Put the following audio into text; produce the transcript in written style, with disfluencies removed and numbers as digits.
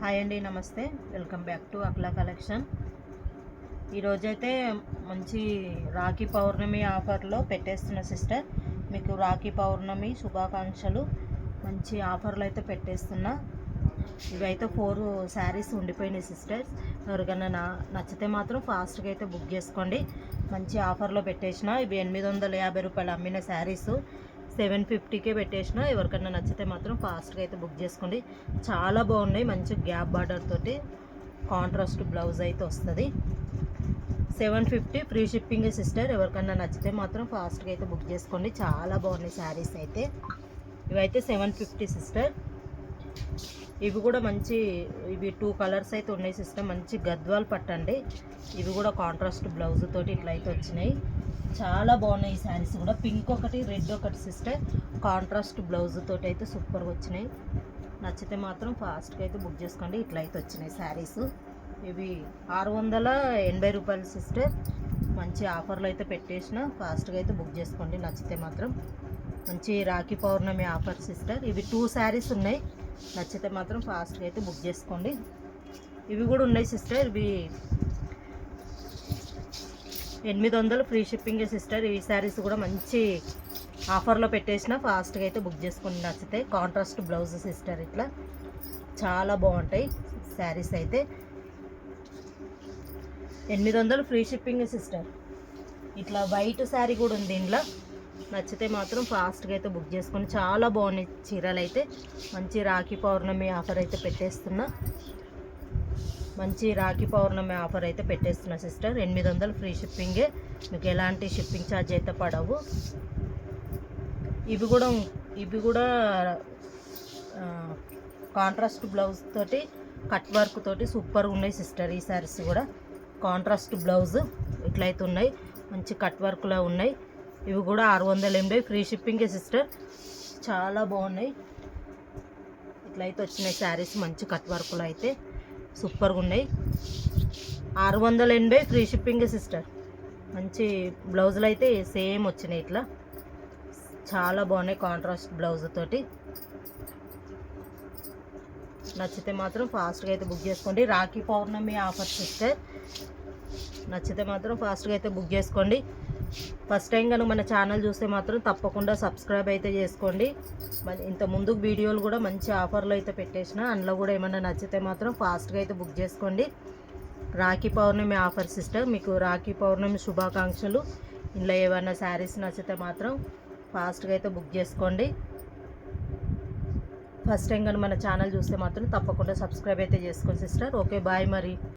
Hi అండి, నమస్తే. Welcome back to Akla collection. ఈరోజైతే మంచి రాఖీ పౌర్ణమి ఆఫర్లో పెట్టేస్తున్న సిస్టర్. మీకు రాఖీ పౌర్ణమి శుభాకాంక్షలు. మంచి ఆఫర్లు అయితే పెట్టేస్తున్నా. ఇవైతే 4 శారీస్ ఉండిపోయినాయి సిస్టర్స్. ఎవరికైనా నచ్చితే మాత్రం ఫాస్ట్గా అయితే బుక్ చేసుకోండి. మంచి ఆఫర్లో పెట్టేసిన. ఇవి 850 రూపాయలు అమ్మిన శారీస్ 750కే పెట్టేసిన. ఎవరికైనా నచ్చితే మాత్రం ఫాస్ట్గా అయితే బుక్ చేసుకోండి. చాలా బాగున్నాయి. మంచి గ్యాప్ బార్డర్ తోటి కాంట్రాస్ట్ బ్లౌజ్ అయితే వస్తుంది. 750 ఫ్రీ షిప్పింగ్ సిస్టర్. ఎవరికైనా నచ్చితే మాత్రం ఫాస్ట్గా అయితే బుక్ చేసుకోండి. చాలా బాగున్నాయి శారీస్ అయితే. ఇవైతే 750 సిస్టర్. ఇవి కూడా మంచి, ఇవి 2 కలర్స్ అయితే ఉన్నాయి సిస్టర్. మంచి గద్వాల్ పట్టండి. ఇవి కూడా కాంట్రాస్ట్ బ్లౌజ్ తోటి ఇట్లా అయితే వచ్చినాయి. చాలా బాగున్నాయి ఈ శారీస్ కూడా. పింక్ ఒకటి, రెడ్ ఒకటి సిస్టర్. కాంట్రాస్ట్ బ్లౌజ్ తోటి అయితే సూపర్గా వచ్చినాయి. నచ్చితే మాత్రం ఫాస్ట్గా అయితే బుక్ చేసుకోండి. ఇట్లా అయితే వచ్చినాయి శారీస్. ఇవి 680 రూపాయలు సిస్టర్. మంచి ఆఫర్లు అయితే పెట్టేసిన. ఫాస్ట్గా అయితే బుక్ చేసుకోండి నచ్చితే మాత్రం. మంచి రాఖీ పౌర్ణమి ఆఫర్ సిస్టర్. ఇవి 2 శారీస్ ఉన్నాయి. నచ్చితే మాత్రం ఫాస్ట్గా అయితే బుక్ చేసుకోండి. ఇవి కూడా ఉన్నాయి సిస్టర్. ఇవి 800 ఫ్రీ షిప్పింగ్ సిస్టర్. ఈ శారీస్ కూడా మంచి ఆఫర్లో పెట్టేసిన. ఫాస్ట్గా అయితే బుక్ చేసుకోండి నచ్చితే. Contrast blouse sister. ఇట్లా చాలా బాగుంటాయి శారీస్ అయితే. 800 ఫ్రీ షిప్పింగ్ సిస్టర్. ఇట్లా వైట్ శారీ కూడా ఉంది ఇంట్లో. నచ్చితే మాత్రం ఫాస్ట్గా అయితే బుక్ చేసుకొని. చాలా బాగున్నాయి చీరలు అయితే. మంచి రాఖీ పౌర్ణమి ఆఫర్ అయితే పెట్టేస్తున్నా. మంచి రాఖీ పౌర్ణమి ఆఫర్ అయితే పెట్టేస్తున్నా సిస్టర్. 800 ఫ్రీ షిప్పింగే. మీకు ఎలాంటి షిప్పింగ్ ఛార్జ్ అయితే పడవు. ఇవి కూడా కాంట్రాస్ట్ బ్లౌజ్ తోటి కట్ వర్క్ తోటి సూపర్గా ఉన్నాయి సిస్టర్. ఈ శారీస్ కూడా కాంట్రాస్ట్ బ్లౌజ్ ఇట్లయితే ఉన్నాయి. మంచి కట్ వర్క్లో ఉన్నాయి. ఇవి కూడా 680 ఫ్రీ షిప్పింగే సిస్టర్. చాలా బాగున్నాయి. ఇట్లయితే వచ్చినాయి శారీస్. మంచి కట్ వర్క్లో అయితే సూపర్గా ఉన్నాయి. 680 ఫ్రీ షిప్పింగ్ సిస్టర్. మంచి బ్లౌజులు అయితే సేమ్ వచ్చినాయి. ఇట్లా చాలా బాగున్నాయి కాంట్రాస్ట్ బ్లౌజ్ తోటి. నచ్చితే మాత్రం ఫాస్ట్గా అయితే బుక్ చేసుకోండి. రాఖీ పౌర్ణమి ఆఫర్ సిస్టర్. నచ్చితే మాత్రం ఫాస్ట్గా అయితే బుక్ చేసుకోండి. ఫస్ట్ టైం కనుక మన ఛానల్ చూస్తే మాత్రం తప్పకుండా సబ్స్క్రైబ్ అయితే చేసుకోండి. ఇంత ముందు వీడియోలు కూడా మంచి ఆఫర్లు అయితే పెట్టేసిన. అందులో కూడా ఏమైనా నచ్చితే మాత్రం ఫాస్ట్గా అయితే బుక్ చేసుకోండి. రాఖీ పౌర్ణమి ఆఫర్ సిస్టర్. మీకు రాఖీ పౌర్ణమి శుభాకాంక్షలు. ఇందులో ఏమైనా శారీస్ నచ్చితే మాత్రం ఫాస్ట్గా అయితే బుక్ చేసుకోండి. ఫస్ట్ టైం కనుక మన ఛానల్ చూస్తే మాత్రం తప్పకుండా సబ్స్క్రైబ్ అయితే చేసుకోండి సిస్టర్. ఓకే, బాయ్ మరి.